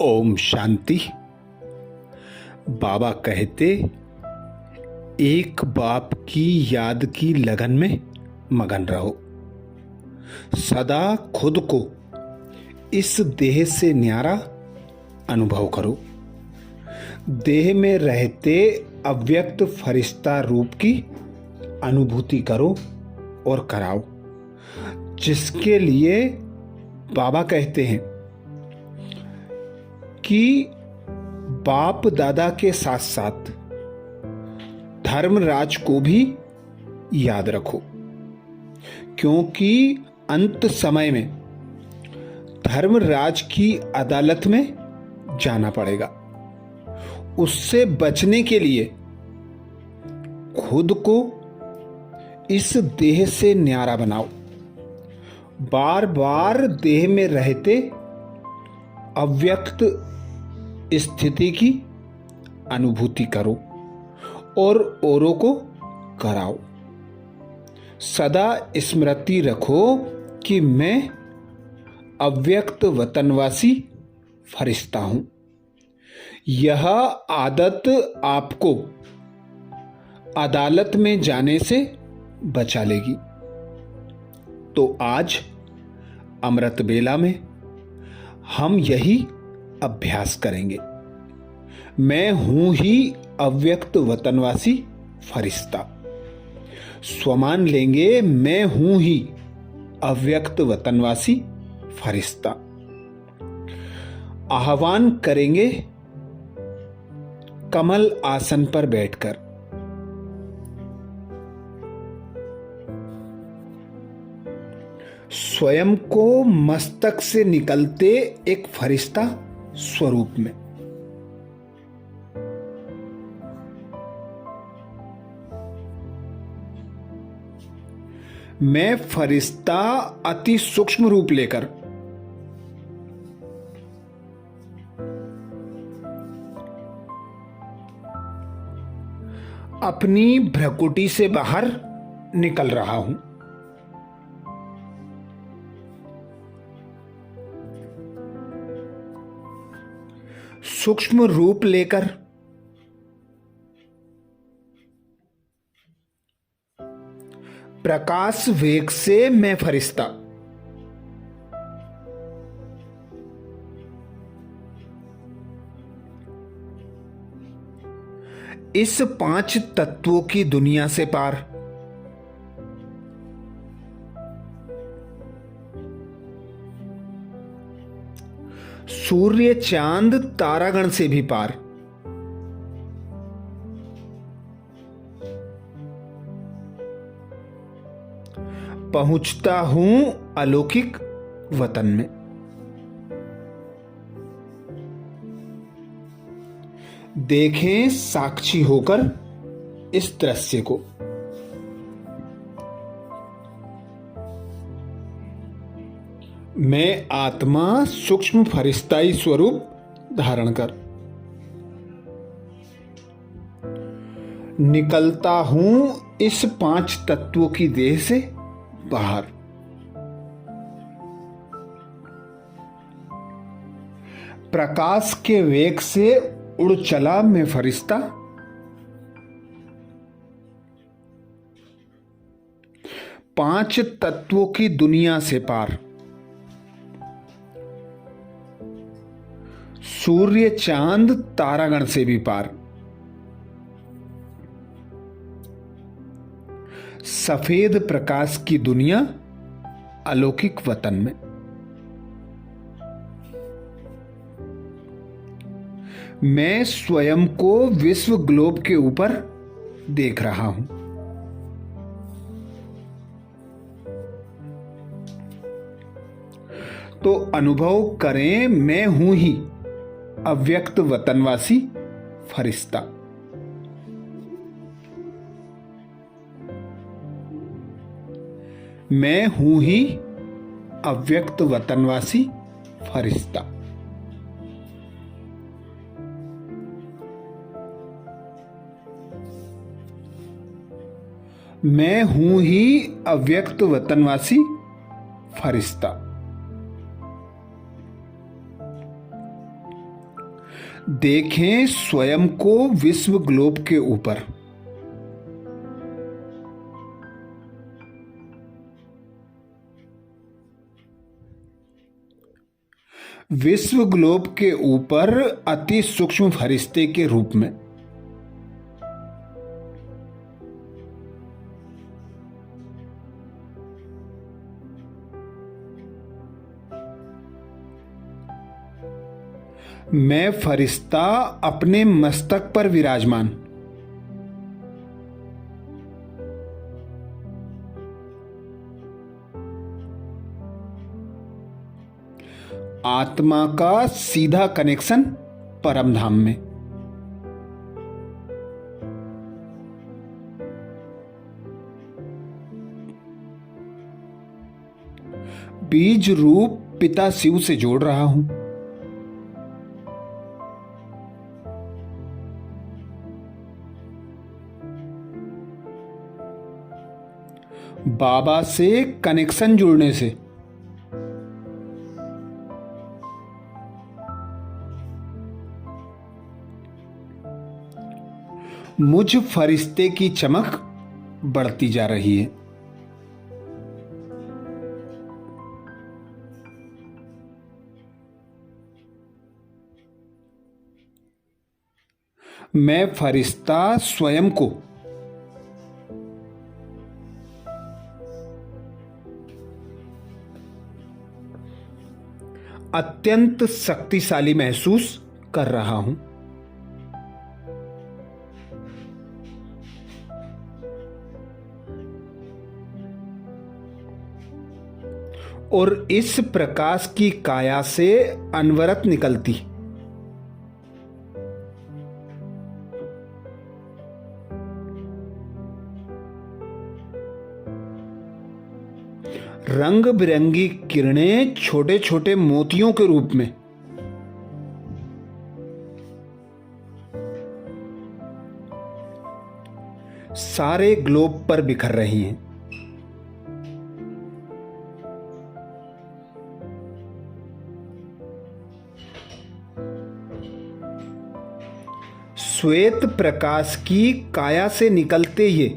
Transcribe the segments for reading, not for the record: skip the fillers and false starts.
ओम शांति। बाबा कहते, एक बाप की याद की लगन में मगन रहो। सदा खुद को इस देह से न्यारा अनुभव करो। देह में रहते अव्यक्त फरिश्ता रूप की अनुभूति करो और कराओ, जिसके लिए बाबा कहते हैं कि बाप दादा के साथ साथ धर्मराज को भी याद रखो, क्योंकि अंत समय में धर्मराज की अदालत में जाना पड़ेगा। उससे बचने के लिए खुद को इस देह से न्यारा बनाओ। बार बार देह में रहते अव्यक्त स्थिति की अनुभूति करो और औरों को कराओ। सदा स्मृति रखो कि मैं अव्यक्त वतनवासी फरिश्ता हूं। यह आदत आपको अदालत में जाने से बचा लेगी। तो आज अमृत बेला में हम यही अभ्यास करेंगे। मैं हूं ही अव्यक्त वतनवासी फरिश्ता। स्वमान लेंगे, मैं हूं ही अव्यक्त वतनवासी फरिश्ता। आह्वान करेंगे कमल आसन पर बैठकर। स्वयं को मस्तक से निकलते एक फरिश्ता स्वरूप में। मैं फरिश्ता अति सूक्ष्म रूप लेकर अपनी भ्रकुटी से बाहर निकल रहा हूं। सूक्ष्म रूप लेकर प्रकाश वेग से मैं फरिश्ता इस 5 तत्वों की दुनिया से पार सूर्य चांद तारागण से भी पार पहुंचता हूं अलौकिक वतन में। देखें साक्षी होकर इस दृश्य को। मैं आत्मा सूक्ष्म फरिश्ताई स्वरूप धारण कर निकलता हूं इस 5 तत्वों की देह से बाहर। प्रकाश के वेग से उड़ चला मैं फरिश्ता। पांच तत्वों की दुनिया से पार सूर्य चांद तारागण से भी पार सफेद प्रकाश की दुनिया अलौकिक वतन में। मैं स्वयं को विश्व ग्लोब के ऊपर देख रहा हूं। तो अनुभव करें, मैं हूं ही अव्यक्त वतनवासी फरिश्ता। मैं हूं ही अव्यक्त वतनवासी फरिश्ता। मैं हूं ही अव्यक्त वतनवासी फरिश्ता। देखें स्वयं को विश्व ग्लोब के ऊपर। विश्व ग्लोब के ऊपर अति सूक्ष्म फरिश्ते के रूप में। मैं फरिश्ता अपने मस्तक पर विराजमान। आत्मा का सीधा कनेक्शन परम धाम में। बीज रूप पिता शिव से जोड़ रहा हूं। बाबा से कनेक्शन जुड़ने से मुझ फरिश्ते की चमक बढ़ती जा रही है। मैं फरिश्ता स्वयं को अत्यंत शक्तिशाली महसूस कर रहा हूं। और इस प्रकाश की काया से अनवरत निकलती रंग बिरंगी किरणें छोटे छोटे मोतियों के रूप में सारे ग्लोब पर बिखर रही हैं। श्वेत प्रकाश की काया से निकलते ये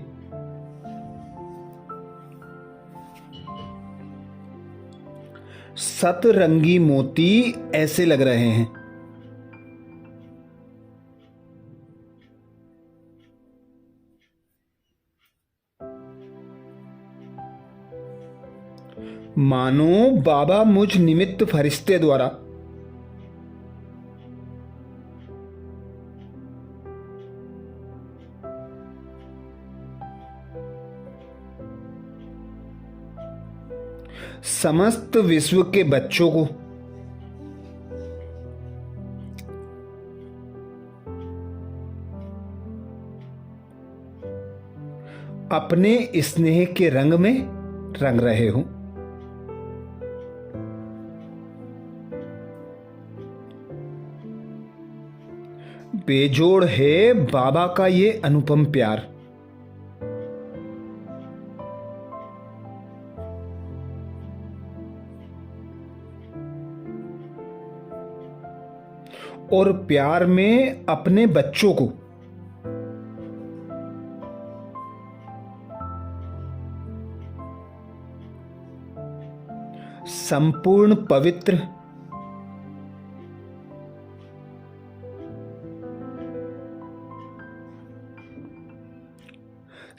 सतरंगी मोती ऐसे लग रहे हैं मानो बाबा मुझ निमित्त फरिश्ते द्वारा समस्त विश्व के बच्चों को अपने स्नेह के रंग में रंग रहे हूं। बेजोड़ है बाबा का ये अनुपम प्यार। और प्यार में अपने बच्चों को संपूर्ण पवित्र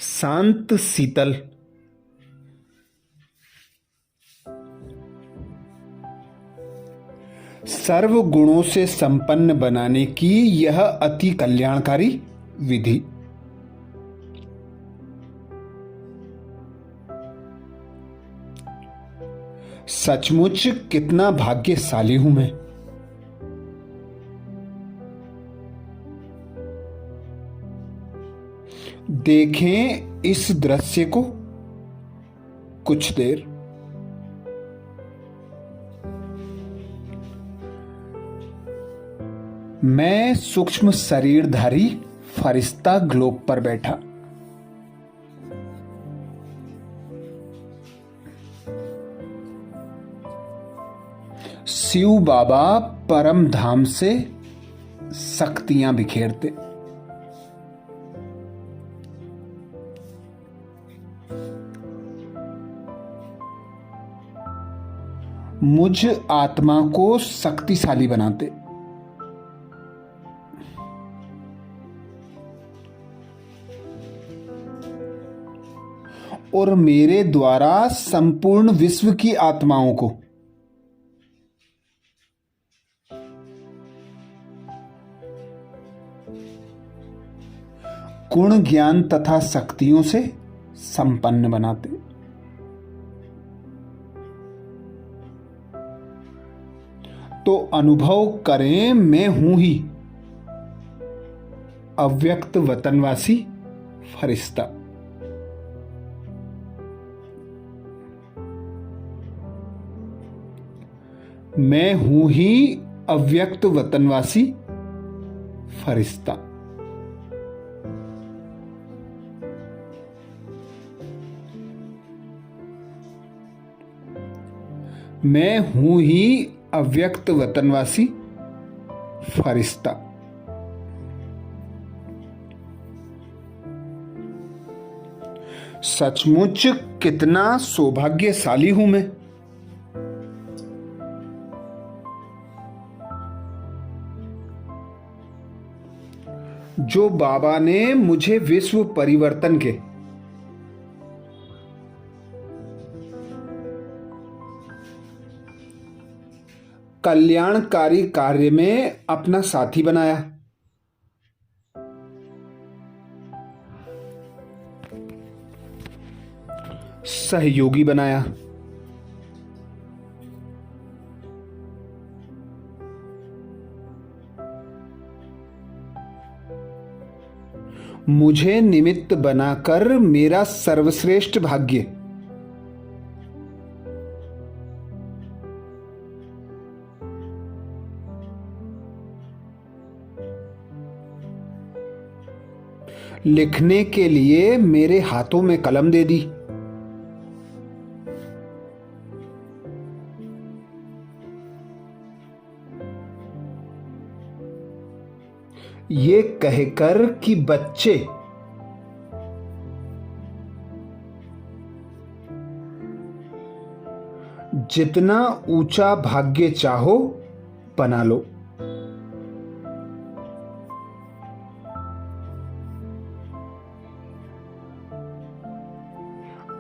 शांत शीतल सर्व गुणों से संपन्न बनाने की यह अति कल्याणकारी विधि सचमुच कितना भाग्यशाली हूं मैं। देखें इस दृश्य को कुछ देर। मैं सूक्ष्म शरीरधारी फरिश्ता ग्लोब पर बैठा शिव बाबा परम धाम से शक्तियां बिखेरते। मुझ आत्मा को शक्तिशाली बनाते। और मेरे द्वारा संपूर्ण विश्व की आत्माओं को गुण ज्ञान तथा शक्तियों से संपन्न बनाते। तो अनुभव करें, मैं हूं ही अव्यक्त वतनवासी फरिश्ता। मैं हूं ही अव्यक्त वतनवासी फरिश्ता। मैं हूं ही अव्यक्त वतनवासी फरिश्ता। सचमुच कितना सौभाग्यशाली हूं मैं। जो बाबा ने मुझे विश्व परिवर्तन के कल्याणकारी कार्य में अपना साथी बनाया। सहयोगी बनाया। मुझे निमित्त बनाकर मेरा सर्वश्रेष्ठ भाग्य लिखने के लिए मेरे हाथों में कलम दे दी। ये कहकर कि बच्चे जितना ऊंचा भाग्य चाहो बना लो।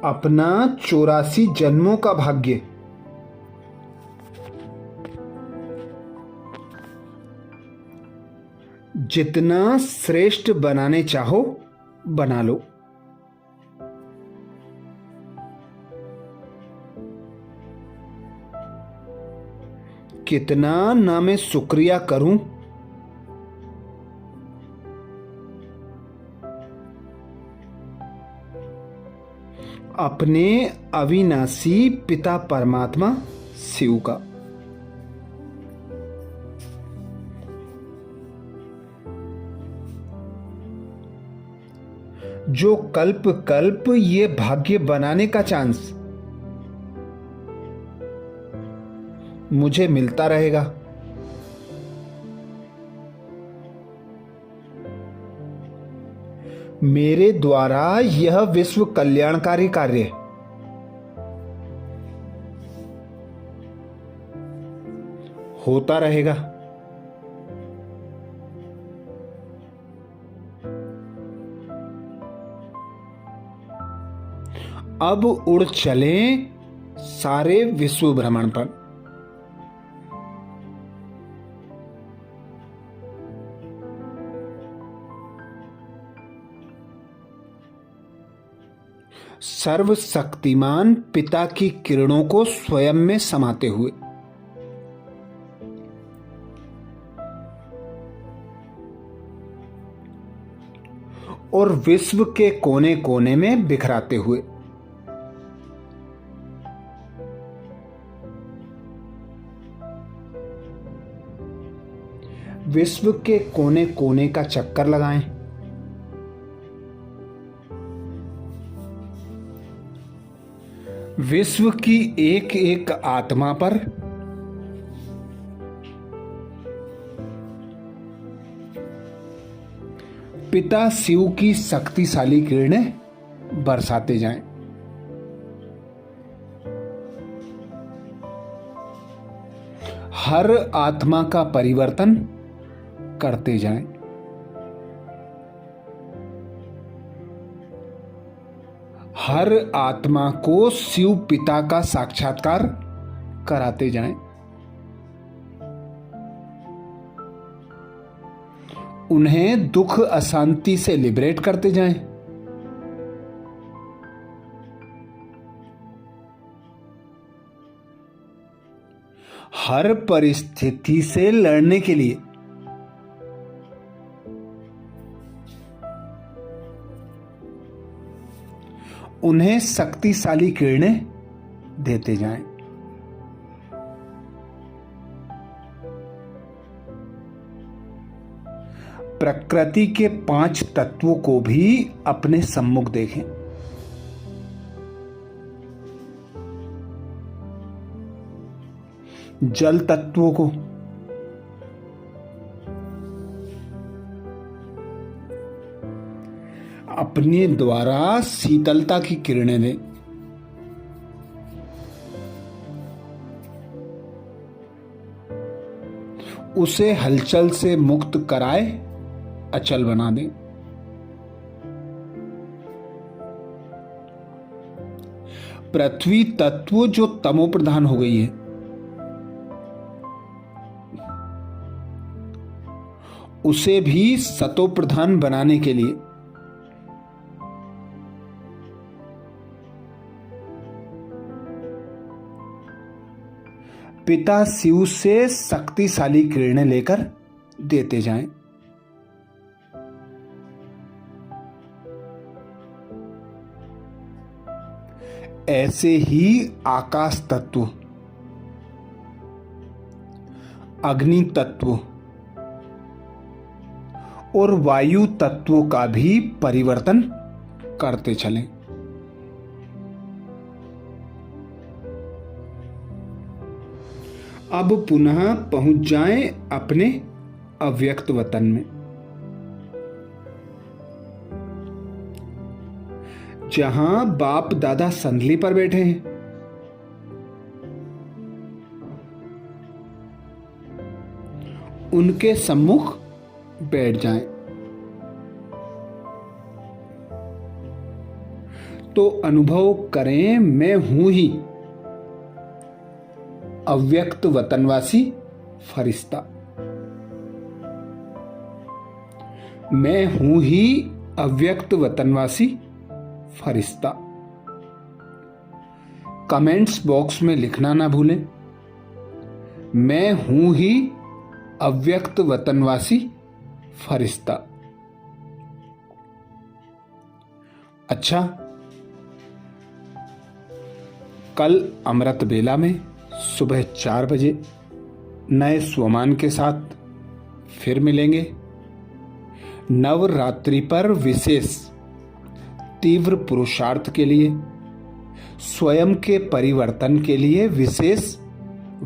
अपना 84 जन्मों का भाग्य जितना श्रेष्ठ बनाने चाहो बना लो। कितना ना मैं शुक्रिया करूं। अपने अविनाशी पिता परमात्मा शिव का। जो कल्प कल्प ये भाग्य बनाने का चांस मुझे मिलता रहेगा। मेरे द्वारा यह विश्व कल्याणकारी कार्य होता रहेगा। अब उड़ चलें सारे विश्व भ्रमण पर। सर्वशक्तिमान पिता की किरणों को स्वयं में समाते हुए और विश्व के कोने कोने में बिखराते हुए। विश्व के कोने कोने का चक्कर लगाएं। विश्व की एक एक आत्मा पर पिता शिव की शक्तिशाली किरणें बरसाते जाएं। हर आत्मा का परिवर्तन करते जाएं। हर आत्मा को शिव पिता का साक्षात्कार कराते जाएं। उन्हें दुख अशांति से लिबरेट करते जाएं। हर परिस्थिति से लड़ने के लिए उन्हें शक्तिशाली किरणें देते जाएं। प्रकृति के 5 तत्वों को भी अपने सम्मुख देखें। जल तत्वों को, अपने द्वारा शीतलता की किरणें दें। उसे हलचल से मुक्त कराए अचल बना दें। पृथ्वी तत्व जो तमो प्रधान हो गई है, उसे भी सतो प्रधान बनाने के लिए पिता शिव से शक्तिशाली किरणें लेकर देते जाएं। ऐसे ही आकाश तत्व, अग्नि तत्व और वायु तत्वों का भी परिवर्तन करते चलें। अब पुनः पहुंच जाएं अपने अव्यक्त वतन में, जहां बाप दादा संदली पर बैठे हैं। उनके सम्मुख बैठ जाएं तो अनुभव करें, मैं हूं ही अव्यक्त वतनवासी फरिश्ता। मैं हूं ही अव्यक्त वतनवासी फरिश्ता। कमेंट्स बॉक्स में लिखना ना भूलें, मैं हूं ही अव्यक्त वतनवासी फरिश्ता। अच्छा, कल अमृत बेला में सुबह 4 बजे नए स्वमान के साथ फिर मिलेंगे। नवरात्रि पर विशेष तीव्र पुरुषार्थ के लिए, स्वयं के परिवर्तन के लिए विशेष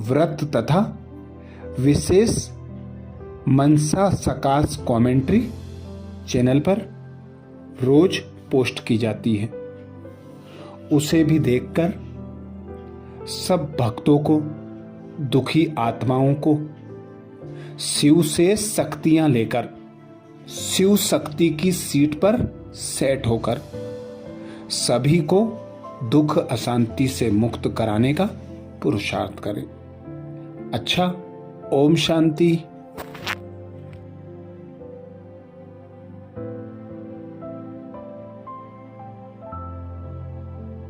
व्रत तथा विशेष मनसा सकाश कमेंट्री चैनल पर रोज पोस्ट की जाती है। उसे भी देखकर सब भक्तों को, दुखी आत्माओं को शिव से शक्तियां लेकर शिव शक्ति की सीट पर सेट होकर सभी को दुख अशांति से मुक्त कराने का पुरुषार्थ करें। अच्छा, ओम शांति।